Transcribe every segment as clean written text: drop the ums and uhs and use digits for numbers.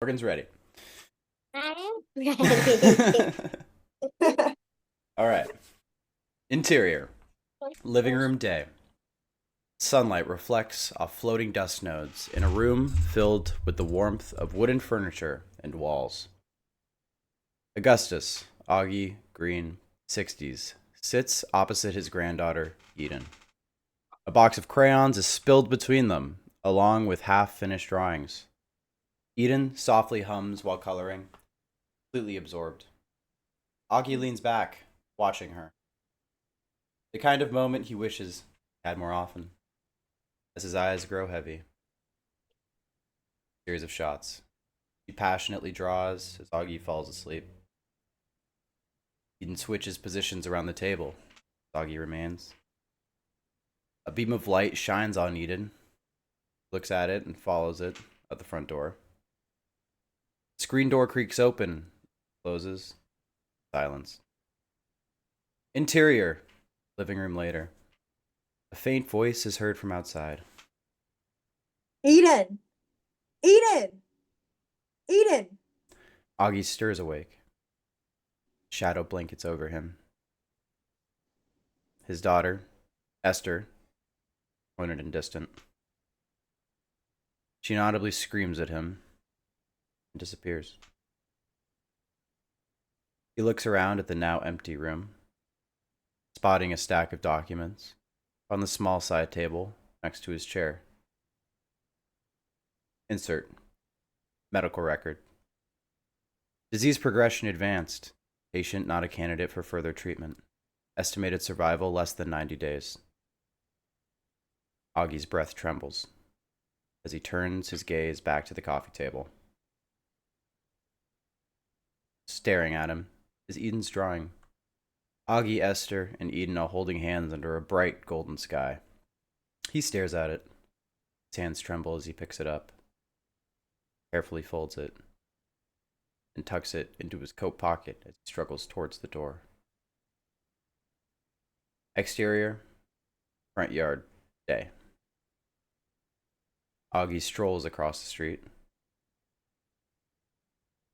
Organ's ready. I'm ready. All right. Interior. Living room day. Sunlight reflects off floating dust nodes in a room filled with the warmth of wooden furniture and walls. Augustus, Augie Green, 60s, sits opposite his granddaughter, Eden. A box of crayons is spilled between them, along with half finished drawings. Eden softly hums while coloring, completely absorbed. Augie leans back, watching her. The kind of moment he wishes he had more often. As his eyes grow heavy, series of shots. He passionately draws as Augie falls asleep. Eden switches positions around the table. Augie remains. A beam of light shines on Eden, looks at it and follows it at the front door. The screen door creaks open, closes. Silence. Interior. Living room later. A faint voice is heard from outside. Eden! Eden! Eden! Augie stirs awake. Shadow blankets over him. His daughter, Esther, pointed and distant. She inaudibly screams at him and disappears. He looks around at the now empty room, spotting a stack of documents on the small side table next to his chair. Insert. Medical record. Disease progression advanced. Patient not a candidate for further treatment. Estimated survival less than 90 days. Augie's breath trembles as he turns his gaze back to the coffee table. Staring at him is Eden's drawing. Augie, Esther, and Eden are holding hands under a bright golden sky. He stares at it. His hands tremble as he picks it up, carefully folds it, and tucks it into his coat pocket as he struggles towards the door. Exterior, front yard, day. Augie strolls across the street.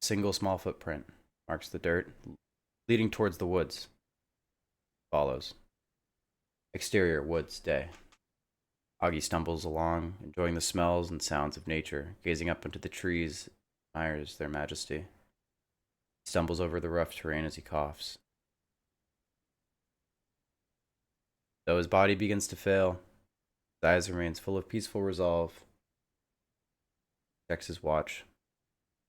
A single small footprint marks the dirt, leading towards the woods. Follows. Exterior, woods, day. Augie stumbles along, enjoying the smells and sounds of nature, gazing up into the trees, admires their majesty. He stumbles over the rough terrain as he coughs. Though his body begins to fail, his eyes remains full of peaceful resolve. Checks his watch.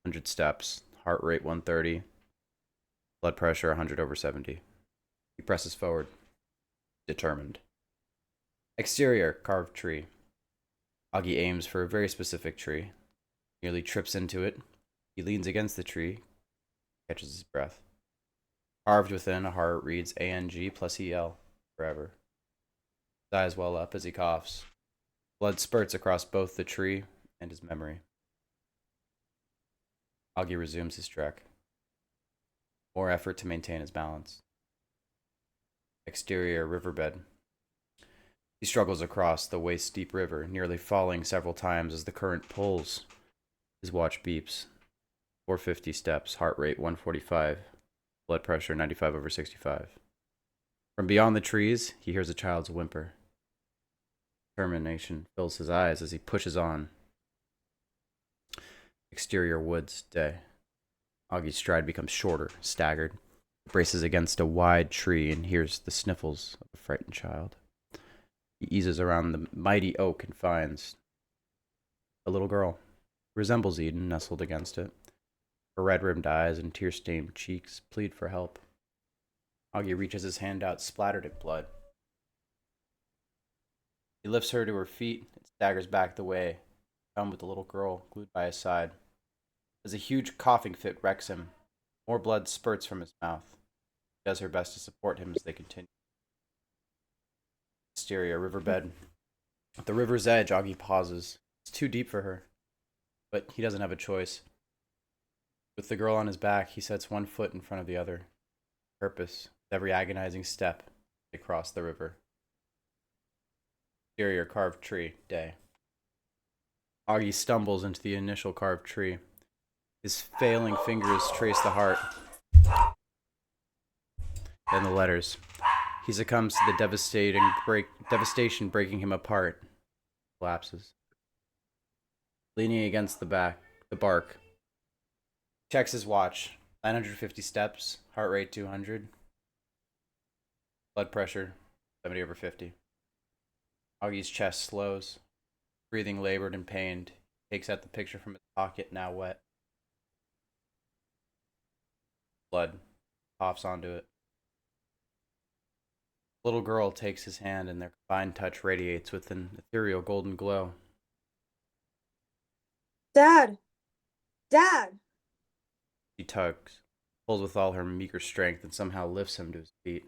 100 steps, heart rate 130, blood pressure 100/70. He presses forward, determined. Exterior, carved tree. Augie aims for a very specific tree. Nearly trips into it. He leans against the tree, catches his breath. Carved within, a heart reads ANG plus EL, forever. His eyes well up as he coughs. Blood spurts across both the tree and his memory. Augie resumes his trek. More effort to maintain his balance. Exterior, riverbed. He struggles across the waist-deep river, nearly falling several times as the current pulls. His watch beeps. 450 steps, heart rate 145, blood pressure 95/65. From beyond the trees, he hears a child's whimper. Determination fills his eyes as he pushes on. Exterior, woods, day. Augie's stride becomes shorter, staggered. He braces against a wide tree and hears the sniffles of a frightened child. He eases around the mighty oak and finds a little girl. Resembles Eden, nestled against it. Her red-rimmed eyes and tear-stained cheeks plead for help. Augie reaches his hand out, splattered in blood. He lifts her to her feet and staggers back the way, found with the little girl glued by his side. As a huge coughing fit wrecks him, more blood spurts from his mouth. She does her best to support him as they continue. Exterior, riverbed. At the river's edge, Augie pauses. It's too deep for her, but he doesn't have a choice. With the girl on his back, he sets one foot in front of the other. Purpose, with every agonizing step, they cross the river. Exterior, carved tree, day. Augie stumbles into the initial carved tree. His failing fingers trace the heart. Then the letters. He succumbs to the devastation breaking him apart. Collapses. Leaning against the bark. Checks his watch. 950 steps. Heart rate 200. Blood pressure 70/50. Augie's chest slows. Breathing labored and pained. He takes out the picture from his pocket, now wet. Blood. Coughs onto it. The little girl takes his hand and their combined touch radiates with an ethereal golden glow. Dad! Dad! She tugs, pulls with all her meager strength, and somehow lifts him to his feet.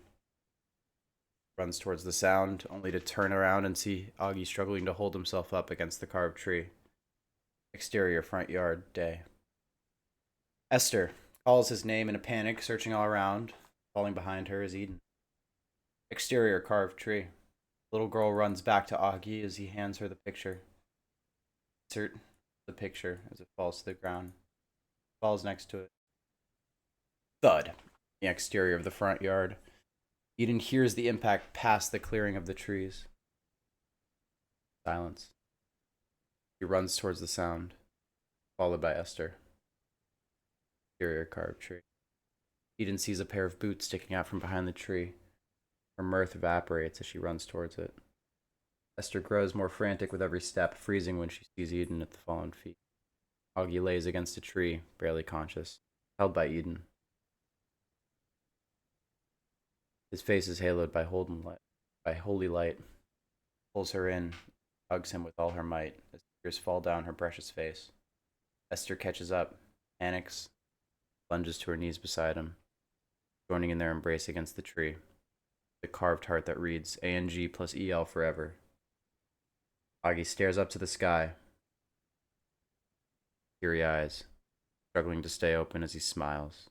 Runs towards the sound, only to turn around and see Augie struggling to hold himself up against the carved tree. Exterior front yard, day. Esther calls his name in a panic, searching all around. Falling behind her is Eden. Exterior carved tree. Little girl runs back to Augie as he hands her the picture. Insert the picture as it falls to the ground. Falls next to it. Thud. The exterior of the front yard. Eden hears the impact past the clearing of the trees. Silence. He runs towards the sound, followed by Esther. Exterior carved tree. Eden sees a pair of boots sticking out from behind the tree. Her mirth evaporates as she runs towards it. Esther grows more frantic with every step, freezing when she sees Eden at the fallen feet. Augie lays against a tree, barely conscious, held by Eden. His face is haloed by holy light. Pulls her in, hugs him with all her might as tears fall down her precious face. Esther catches up, panics, lunges to her knees beside him, joining in their embrace against the tree. The carved heart that reads ANG plus EL forever. Augie stares up to the sky. Teary eyes, struggling to stay open as he smiles,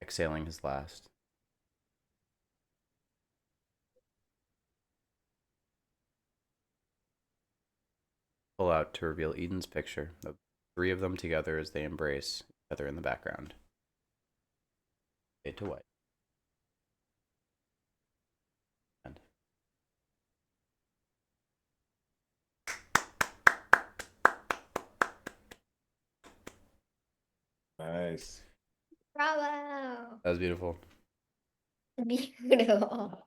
exhaling his last. Pull out to reveal Eden's picture of three of them together as they embrace each other in the background. Fade to white. End. Nice. Bravo! That was beautiful. Beautiful.